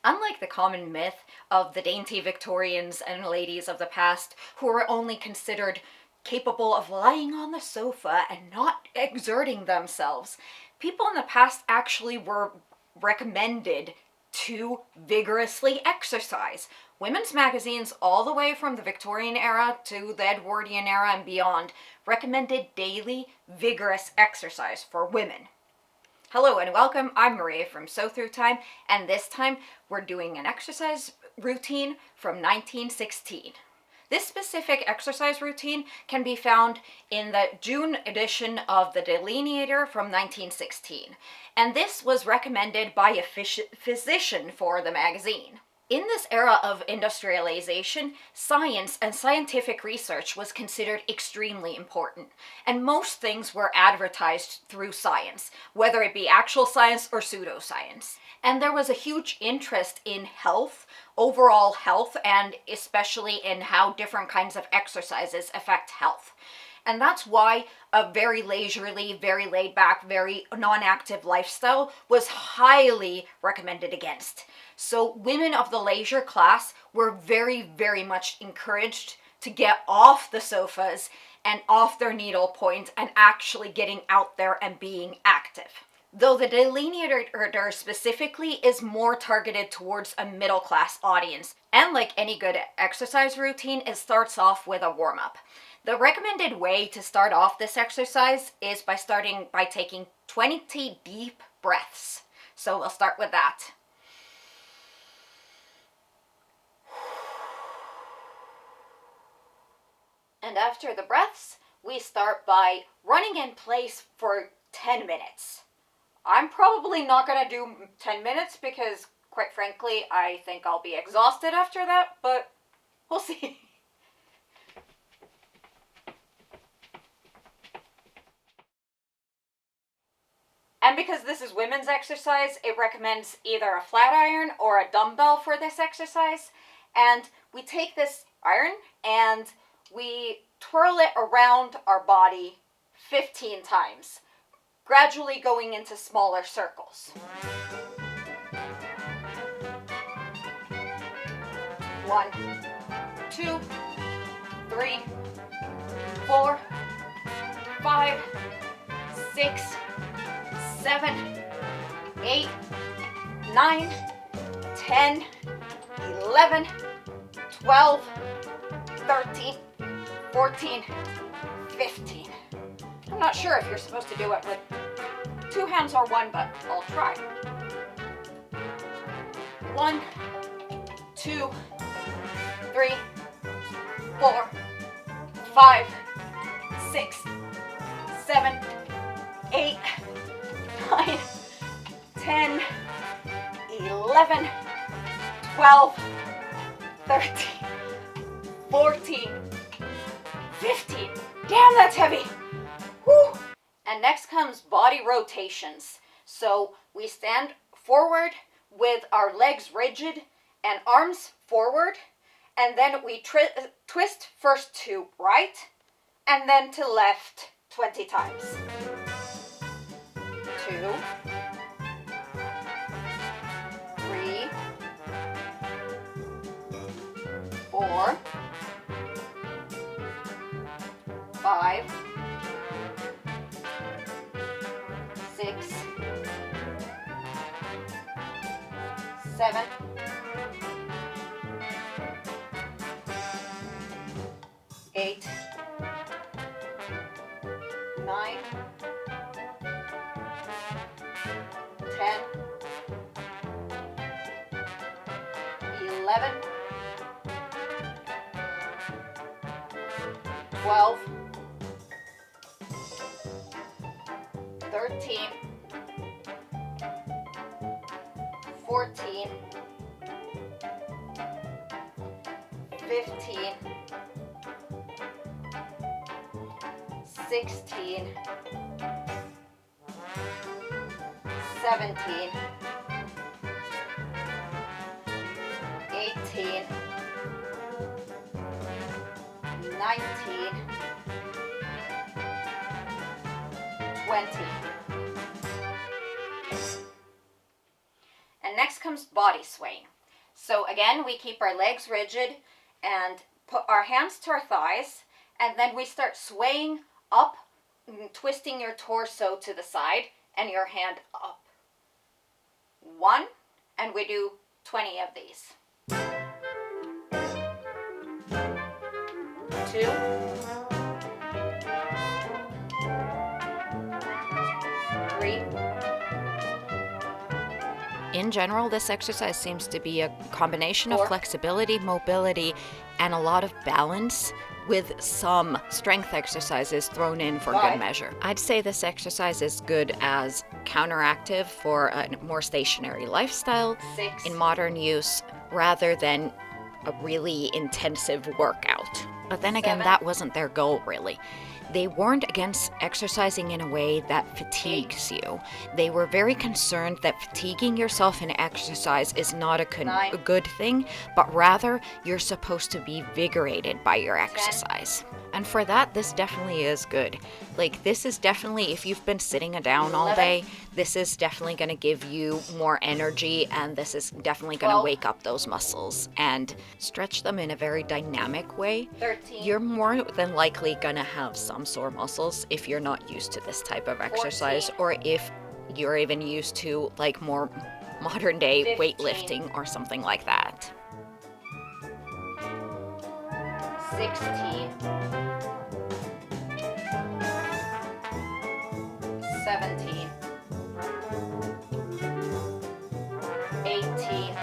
Unlike the common myth of the dainty Victorians and ladies of the past who were only considered capable of lying on the sofa and not exerting themselves, people in the past actually were recommended to vigorously exercise. Women's magazines, all the way from the Victorian era to the Edwardian era and beyond, recommended daily, vigorous exercise for women. Hello and welcome, I'm Maria from Sew Through Time, and this time we're doing an exercise routine from 1916. This specific exercise routine can be found in the June edition of the Delineator from 1916, and this was recommended by a physician for the magazine. In this era of industrialization, science and scientific research was considered extremely important, and most things were advertised through science, whether it be actual science or pseudoscience. And there was a huge interest in health, overall health, and especially in how different kinds of exercises affect health. And that's why a very leisurely, very laid back, very non-active lifestyle was highly recommended against. So women of the leisure class were very, very much encouraged to get off the sofas and off their needle point and actually getting out there and being active. Though the Delineator specifically is more targeted towards a middle class audience. And like any good exercise routine, it starts off with a warm-up. The recommended way to start off this exercise is by taking 20 deep breaths. So we'll start with that. And after the breaths, we start by running in place for 10 minutes. I'm probably not going to do 10 minutes because, quite frankly, I think I'll be exhausted after that, but we'll see. And because this is women's exercise, it recommends either a flat iron or a dumbbell for this exercise. And we take this iron and we twirl it around our body 15 times, gradually going into smaller circles. 1, 2, 3, 4, 5, 6, 7, 8, 9, 10, 11, 12, 13, 14, 15. I'm not sure if you're supposed to do it with 2 hands or 1, but I'll try. 1, 2, 3, 4, 5, 6, 7, 8, 9, 10, 11, 12, 13, 14, 15. Damn, that's heavy. Whew. And next comes body rotations. So we stand forward with our legs rigid and arms forward, and then we twist first to right and then to left 20 times. 2, 3, 4, 5, 6, 7, 8, 9, 10, 11, 12, 13, 14, 15, 16, 17, 18, 19, 20. And next comes body swaying. So again, we keep our legs rigid and put our hands to our thighs, and then we start swaying up, twisting your torso to the side and your hand up. 1, and we do 20 of these. 2, 3. In general, this exercise seems to be a combination 4, of flexibility, mobility, and a lot of balance, with some strength exercises thrown in for 5. good measure. I'd say this exercise is good as counteractive for a more stationary lifestyle 6. in modern use, rather than a really intensive workout. But then again, 7. that wasn't their goal, really. They warned against exercising in a way that fatigues you. They were very concerned that fatiguing yourself in exercise is not a good thing, but rather you're supposed to be vigorated by your exercise. And for that, this definitely is good. Like, this is definitely, if you've been sitting down all day, this is definitely going to give you more energy, and this is definitely going to wake up those muscles and stretch them in a very dynamic way. 13. You're more than likely going to have some sore muscles if you're not used to this type of exercise, 14. or if you're even used to like more modern day 15. weightlifting or something like that. 16. 17. 18.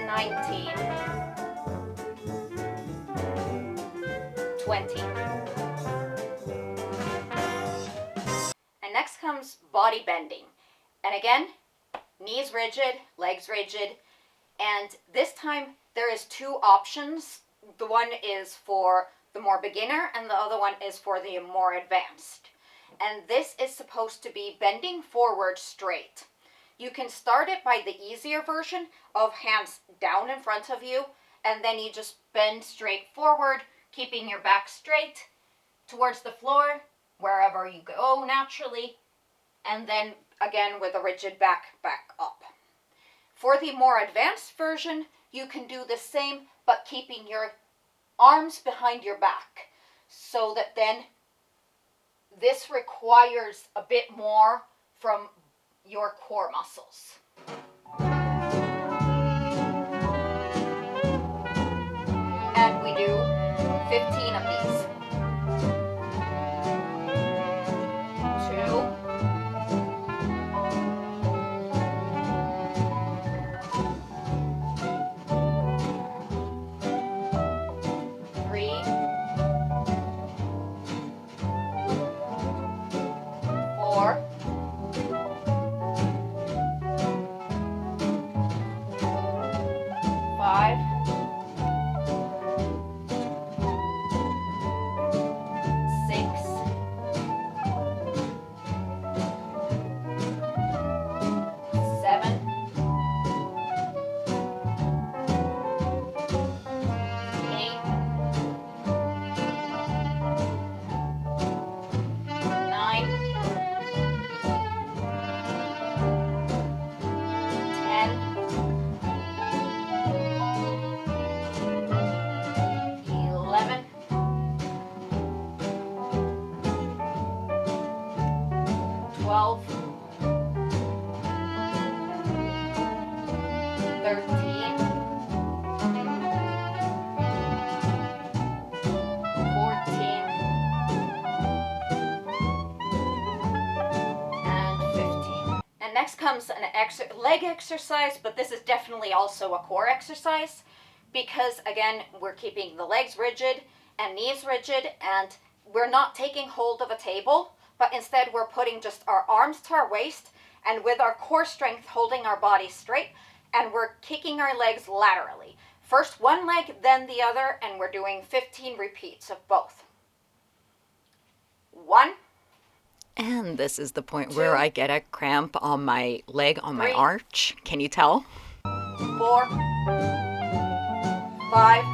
19. 20. And next comes body bending. And again, knees rigid, legs rigid. And this time there is 2 options. The one is for the more beginner and the other one is for the more advanced. And this is supposed to be bending forward straight. You can start it by the easier version of hands down in front of you, and then you just bend straight forward, keeping your back straight towards the floor, wherever you go naturally, and then again with a rigid back up. For the more advanced version, you can do the same, but keeping your arms behind your back, so that then this requires a bit more from your core muscles. And we do 15 of these. 2. 3. 4. 5. 6. 7. 8. 9. 10. 11. 12. 13. 14. And 15. And next comes an leg exercise, but this is definitely also a core exercise, because again, we're keeping the legs rigid and knees rigid, and we're not taking hold of a table, but instead we're putting just our arms to our waist, and with our core strength holding our body straight, and we're kicking our legs laterally. First one leg, then the other, and we're doing 15 repeats of both. 1. And this is the point 2. where I get a cramp on my leg, on my 3. arch. Can you tell? 4. 5.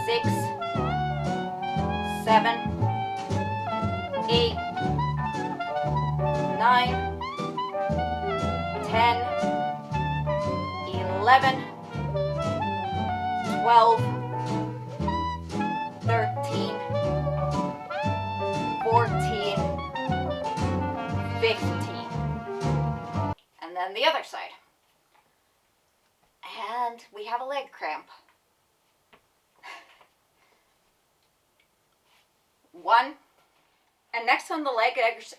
6. 7. 8. 9, 10, 11, 12, 13, 14, 15. And then the other side. And we have a leg cramp. 1. And next on the leg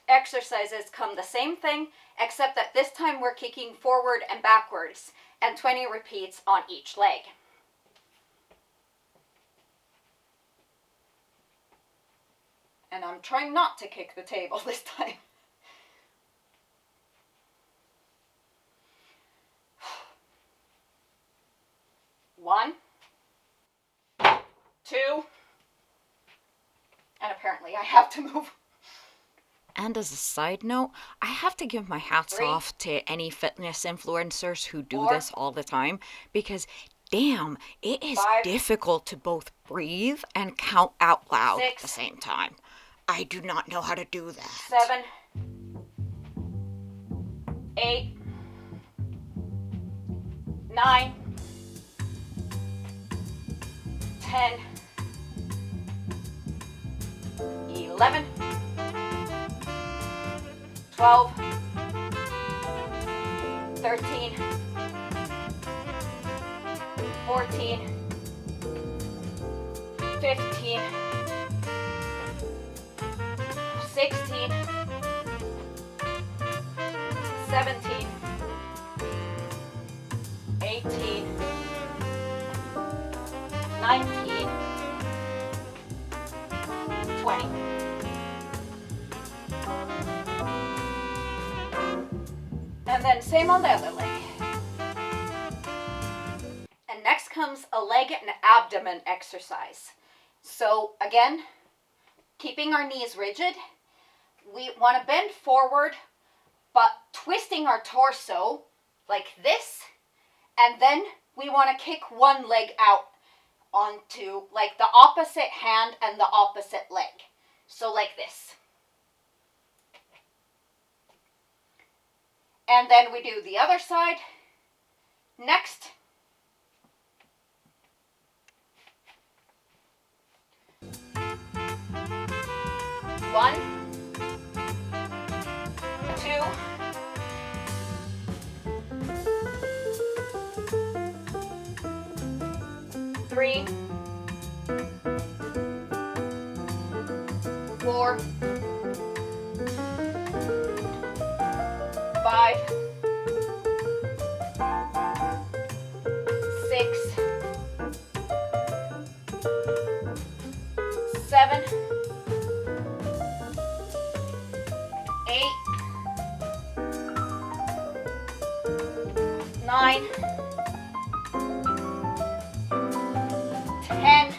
exercises come the same thing, except that this time we're kicking forward and backwards, and 20 repeats on each leg. And I'm trying not to kick the table this time. 1, 2, and apparently I have to move. And as a side note, I have to give my hats 3, off to any fitness influencers who do 4, this all the time, because damn, it is 5, difficult to both breathe and count out loud 6, at the same time. I do not know how to do that. 7, 8, 9, 10, 11, 12, 13, 14, 15, 16, 17, 18, 19, 20. And then same on the other leg. And next comes a leg and abdomen exercise. So again, keeping our knees rigid, we want to bend forward, but twisting our torso like this, and then we want to kick one leg out onto like the opposite hand and the opposite leg. So like this. And then we do the other side. Next. One, 2, 3, 4, 5, 6, 7, 8, 9, 10,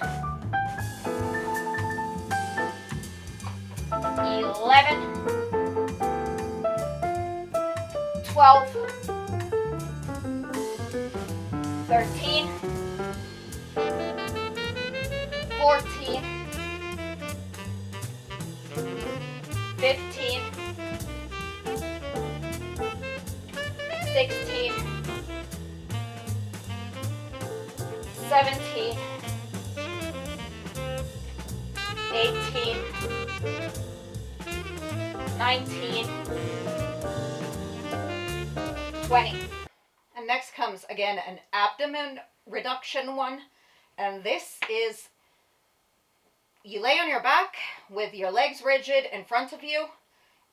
11, 12, 13, 14, 15, 16, 17, 18, 19, 20. And next comes again an abdomen reduction one. And this is, you lay on your back with your legs rigid in front of you,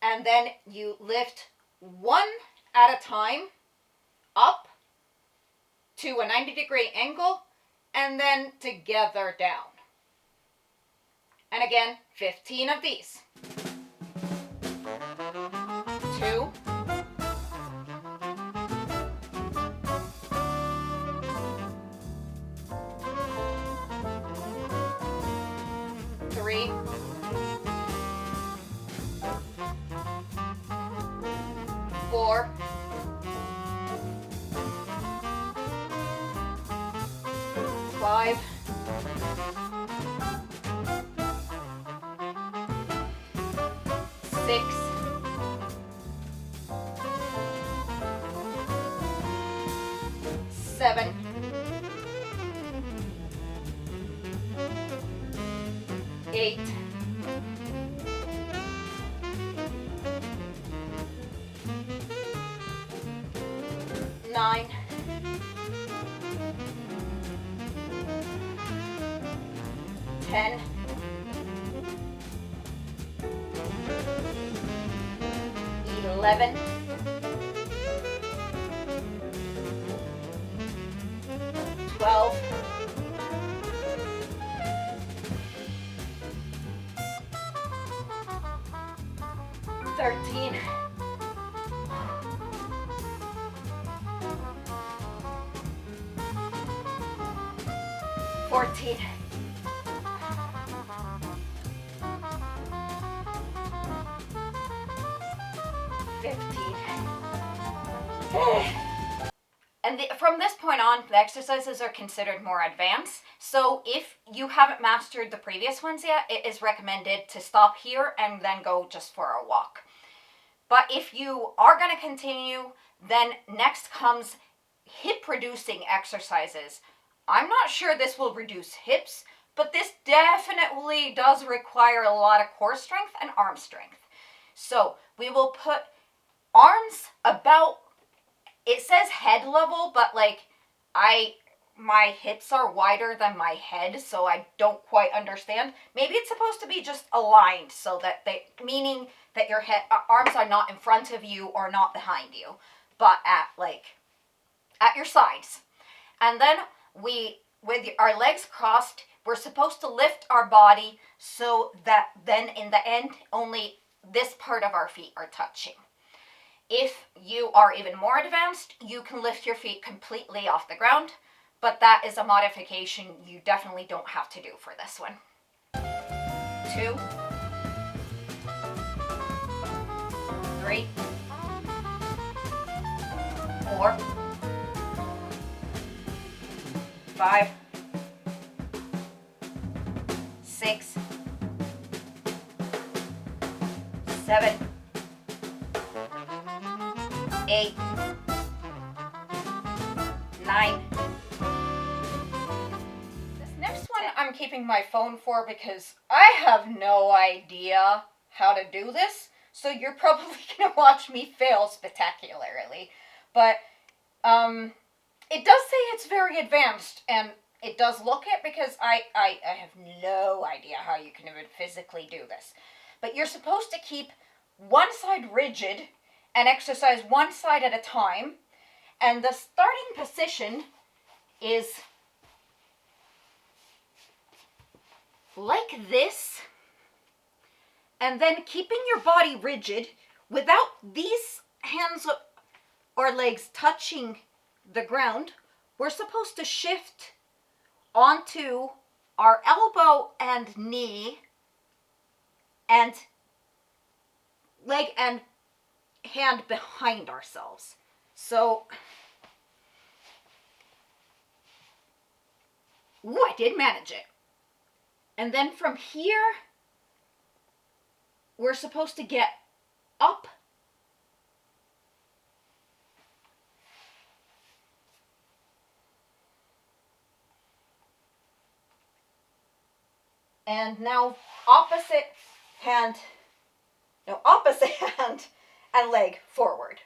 and then you lift one at a time up to a 90-degree angle, and then together down. And again, 15 of these. 2, 3, 4, 5, 6, 7, 8, 9, 10, 11, 12, 13, 14, 15. And from this point on, the exercises are considered more advanced. So if you haven't mastered the previous ones yet, it is recommended to stop here and then go just for a walk. But if you are going to continue, then next comes hip reducing exercises. I'm not sure this will reduce hips, but this definitely does require a lot of core strength and arm strength. So we will put arms about, it says head level, but like my hips are wider than my head, so I don't quite understand. Maybe it's supposed to be just aligned so that meaning that your arms are not in front of you or not behind you, but at your sides. And then with our legs crossed, we're supposed to lift our body so that then in the end, only this part of our feet are touching. If you are even more advanced, you can lift your feet completely off the ground, but that is a modification you definitely don't have to do for this one. 2, 3, 4, 5, 6, 7, 8, 9. This next one I'm keeping my phone for because I have no idea how to do this. So you're probably going to watch me fail spectacularly. But it does say it's very advanced, and it does look it because I have no idea how you can even physically do this. But you're supposed to keep one side rigid and exercise one side at a time. And the starting position is like this. And then keeping your body rigid without these hands or legs touching the ground, we're supposed to shift onto our elbow and knee and leg and hand behind ourselves. So, I did manage it. And then from here, we're supposed to get up and now opposite hand and leg forward.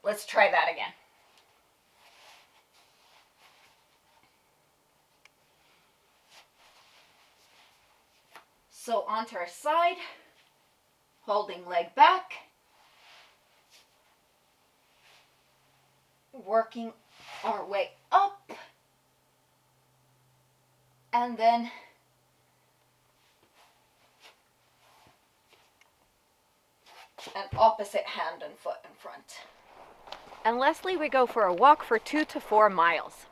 Let's try that again. So onto our side, holding leg back, working our way up, and then an opposite hand and foot in front. And lastly, we go for a walk for 2 to 4 miles.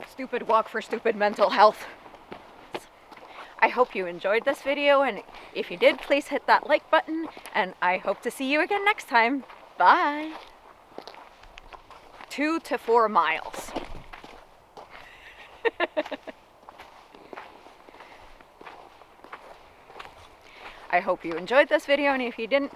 Stupid walk for stupid mental health. I hope you enjoyed this video, and if you did, please hit that like button, and I hope to see you again next time. Bye! 2 to 4 miles. I hope you enjoyed this video, and if you didn't,